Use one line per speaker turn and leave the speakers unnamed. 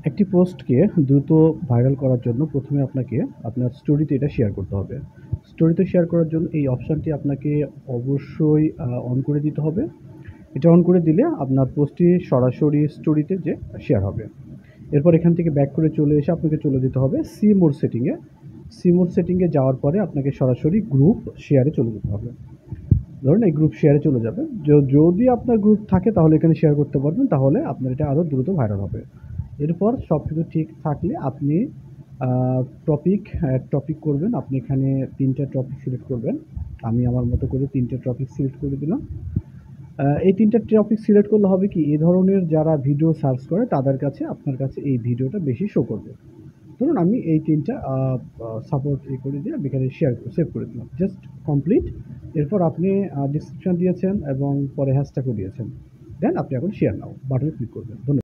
একটি পোস্টকে দ্রুত ভাইরাল করার জন্য প্রথমে আপনাকে আপনার স্টোরিতে এটা শেয়ার করতে হবে। স্টোরিতে শেয়ার করার জন্য এই অপশানটি আপনাকে অবশ্যই অন করে দিতে হবে। এটা অন করে দিলে আপনার পোস্টটি সরাসরি স্টোরিতে যে শেয়ার হবে। এরপর এখান থেকে ব্যাক করে চলে এসে আপনাকে চলে যেতে হবে সি মোর সেটিংয়ে। সি মোর সেটিংয়ে যাওয়ার পরে আপনাকে সরাসরি গ্রুপ শেয়ারে চলে যেতে হবে। ধরুন এই গ্রুপ শেয়ারে চলে যাবেন। যদি আপনার গ্রুপ থাকে তাহলে এখানে শেয়ার করতে পারবেন, তাহলে আপনার এটা আরও দ্রুত ভাইরাল হবে। এরপর সব কিছু ঠিক থাকলে আপনি টপিক করবেন। আপনি এখানে ৩টা টপিক সিলেক্ট করবেন। আমি আমার মতো করে ৩টে টপিক সিলেক্ট করে দিলাম। এই ৩টা টপিক সিলেক্ট করলে হবে কি, এ ধরনের যারা ভিডিও সার্চ করে তাদের কাছে আপনার কাছে এই ভিডিওটা বেশি শো করবে। ধরুন আমি এই ৩টা সাপোর্ট করে দিয়ে আমি এখানে সেভ করে দিলাম। Just complete. এরপর আপনি ডেসক্রিপশন দিয়েছেন এবং পরে হ্যাশট্যাগও দিয়েছেন। দেন আপনি এখন শেয়ার নাও বাটনে ক্লিক করবেন। ধন্যবাদ।